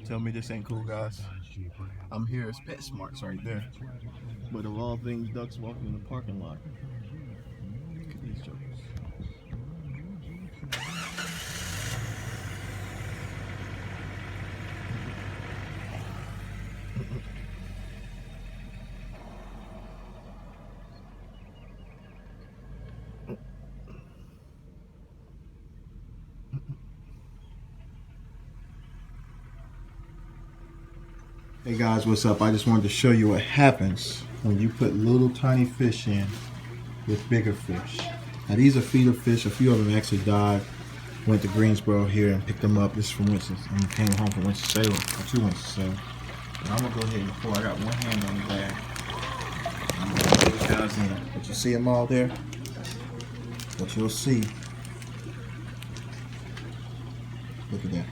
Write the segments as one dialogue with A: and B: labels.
A: Tell me this ain't cool, guys. I'm here. It's Pet Smarts right there. But of all things, ducks walking in the parking lot. Look at these jokers. Hey guys, what's up? I just wanted to show you what happens when you put little tiny fish in with bigger fish. Now these are feeder fish. A few of them actually died. Went to Greensboro here and picked them up. This is from Winston. I came home from Winston-Salem, or to Winston-Salem. And I'm gonna go ahead and pour. I got one hand on the bag. I'm gonna put these guys in. But you see them all there? What you'll see. Look at that.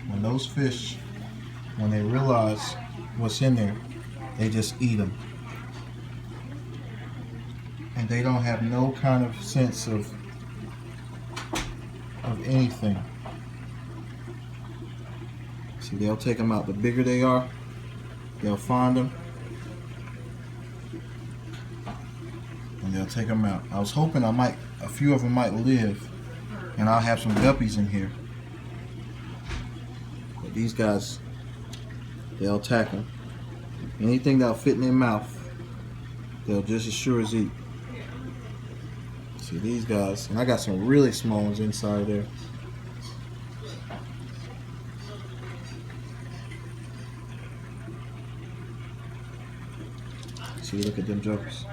A: When those fish, when they realize what's in there, they just eat them. And they don't have no kind of sense of anything. See, they'll take them out. The bigger they are, they'll find them and they'll take them out. I was hoping a few of them might live and I'll have some guppies in here. But these guys, they'll attack them. Anything that'll fit in their mouth, they'll just as sure as eat. See these guys, and I got some really small ones inside there. See, look at them jokers.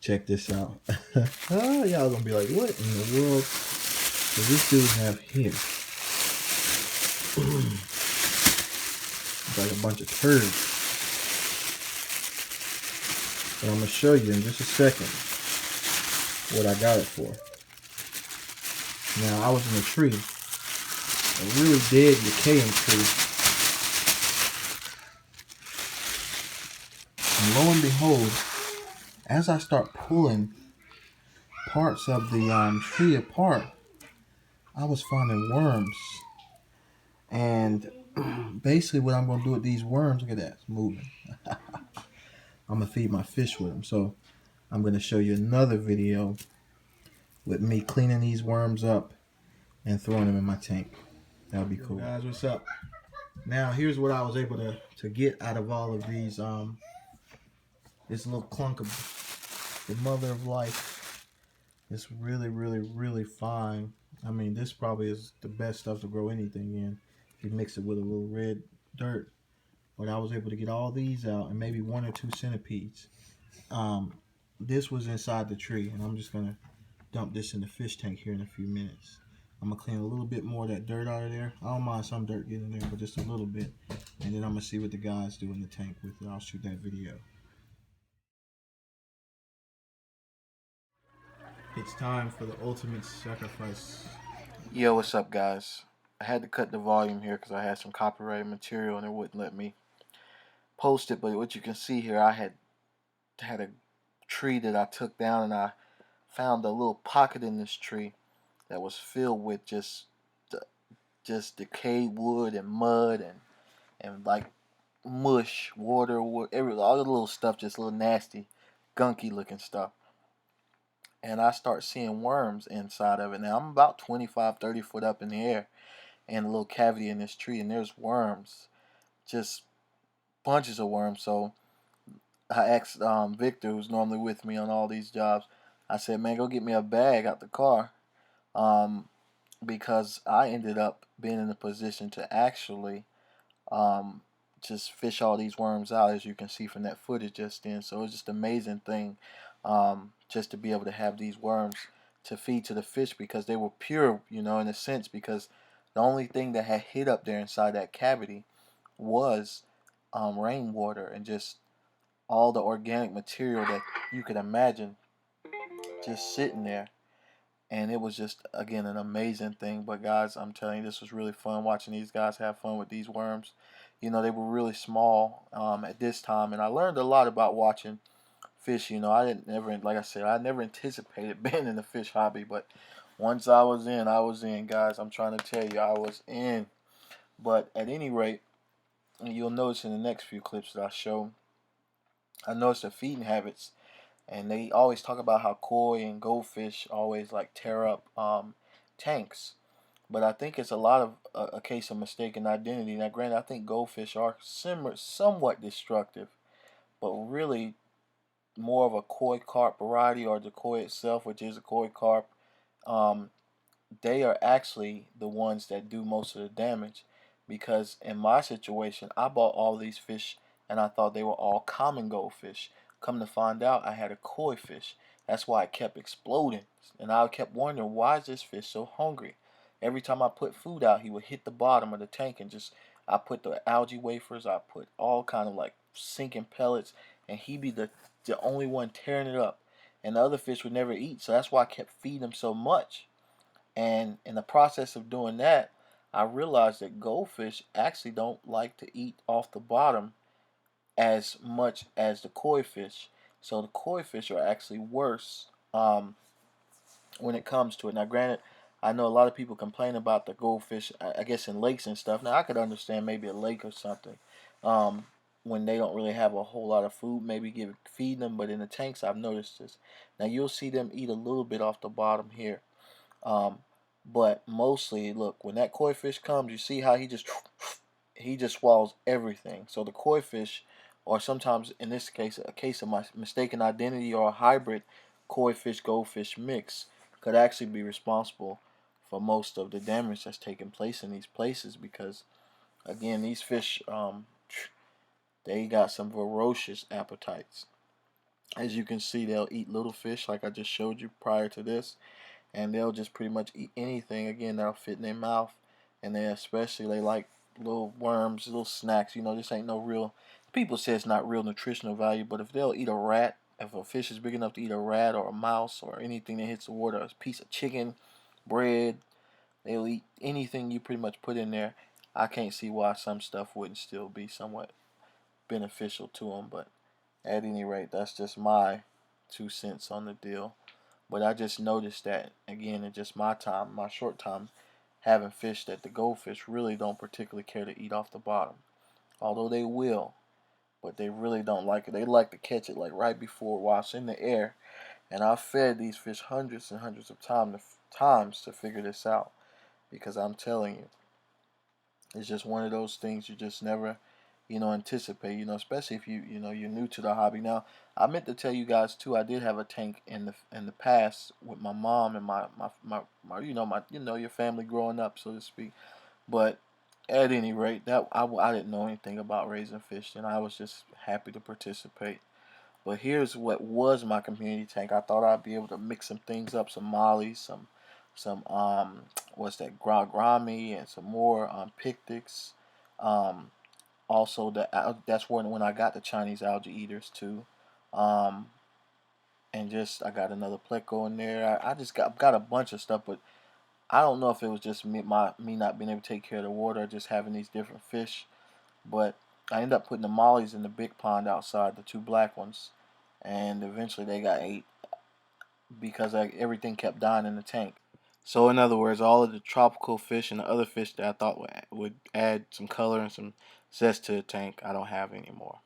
A: Check this out. Y'all gonna be like, what in the world does this dude have here? It's like a bunch of turds. But I'm gonna show you in just a second what I got it for. Now I was in a tree, a really dead, decaying tree, and lo and behold, as I start pulling parts of the tree apart, I was finding worms. And basically what I'm going to do with these worms, look at that, it's moving. I'm going to feed my fish with them. So I'm going to show you another video with me cleaning these worms up and throwing them in my tank. That'll be cool. Guys, what's up? Now here's what I was able to get out of all of these. This little clunk of the mother of life. It's really, really, really fine. I mean, this probably is the best stuff to grow anything in. If you mix it with a little red dirt. But I was able to get all these out and maybe 1 or 2 centipedes. This was inside the tree, and I'm just going to dump this in the fish tank here in a few minutes. I'm going to clean a little bit more of that dirt out of there. I don't mind some dirt getting in there, but just a little bit. And then I'm going to see what the guys do in the tank with it. I'll shoot that video. It's time for the ultimate sacrifice. Yo, what's up, guys? I had to cut the volume here because I had some copyrighted material and it wouldn't let me post it. But what you can see here, I had a tree that I took down, and I found a little pocket in this tree that was filled with just decayed wood and mud and like mush, water, all the little stuff, just little nasty, gunky looking stuff. And I start seeing worms inside of it. Now I'm about 25, 30 foot up in the air in a little cavity in this tree, and there's worms, just bunches of worms. So I asked Victor, who's normally with me on all these jobs, I said, man, go get me a bag out the car, because I ended up being in a position to actually just fish all these worms out, as you can see from that footage just then. So it was just an amazing thing, just to be able to have these worms to feed to the fish, because they were pure, you know, in a sense, because the only thing that had hid up there inside that cavity was rainwater and just all the organic material that you could imagine just sitting there. And it was just, again, an amazing thing. But guys, I'm telling you, this was really fun watching these guys have fun with these worms. You know, they were really small at this time, and I learned a lot about watching fish. I didn't never, like I said, I never anticipated being in the fish hobby, but once I was in, guys. I'm trying to tell you, I was in. But at any rate, you'll notice in the next few clips that I show, I noticed their feeding habits, and they always talk about how koi and goldfish always like tear up tanks. But I think it's a lot of a case of mistaken identity. Now, granted, I think goldfish are similar, somewhat destructive, but really more of a koi carp variety, or the koi itself, which is a koi carp. Um, they are actually the ones that do most of the damage, because in my situation I bought all these fish and I thought they were all common goldfish. Come to find out, I had a koi fish. That's why it kept exploding, and I kept wondering, why is this fish so hungry? Every time I put food out, he would hit the bottom of the tank and just, I put the algae wafers, I put all kind of like sinking pellets, and he'd be the only one tearing it up, and the other fish would never eat. So that's why I kept feeding him so much. And in the process of doing that, I realized that goldfish actually don't like to eat off the bottom as much as the koi fish. So the koi fish are actually worse when it comes to it. Now, granted, I know a lot of people complain about the goldfish, I guess, in lakes and stuff. Now, I could understand maybe a lake or something, um, when they don't really have a whole lot of food, maybe feed them. But in the tanks, I've noticed this. Now, you'll see them eat a little bit off the bottom here. Um, but mostly, look, when that koi fish comes, you see how he just swallows everything. So the koi fish, or sometimes in this case, a case of my mistaken identity or a hybrid koi fish goldfish mix, could actually be responsible for most of the damage that's taking place in these places. Because again, these fish, they got some ferocious appetites. As you can see, they'll eat little fish like I just showed you prior to this, and they'll just pretty much eat anything again that'll fit in their mouth. And they like little worms, little snacks. This ain't no real. People say it's not real nutritional value, but if they'll eat a rat, if a fish is big enough to eat a rat or a mouse or anything that hits the water, a piece of chicken, bread, they'll eat anything you pretty much put in there. I can't see why some stuff wouldn't still be somewhat beneficial to them, but at any rate, that's just my 2 cents on the deal. But I just noticed that, again, in just my short time having fish, that the goldfish really don't particularly care to eat off the bottom. Although they will, but they really don't like it. They like to catch it like right before, while it's in the air. And I've fed these fish hundreds and hundreds of times to figure this out. Because I'm telling you, it's just one of those things you just never, anticipate. Especially if you're new to the hobby. Now, I meant to tell you guys too. I did have a tank in the past with my mom and my your family growing up, so to speak. But at any rate, that I didn't know anything about raising fish, and I was just happy to participate. But here's what was my community tank. I thought I'd be able to mix some things up, some mollies, some what's that, grami, and some more pictics. Um, Also, that's when I got the Chinese algae eaters too, um, and just I got another pleco in there. I just got a bunch of stuff, but I don't know if it was just me not being able to take care of the water, or just having these different fish. But I ended up putting the mollies in the big pond outside, the two black ones, and eventually they got ate because everything kept dying in the tank. So in other words, all of the tropical fish and the other fish that I thought would add some color and some zest to the tank, I don't have anymore.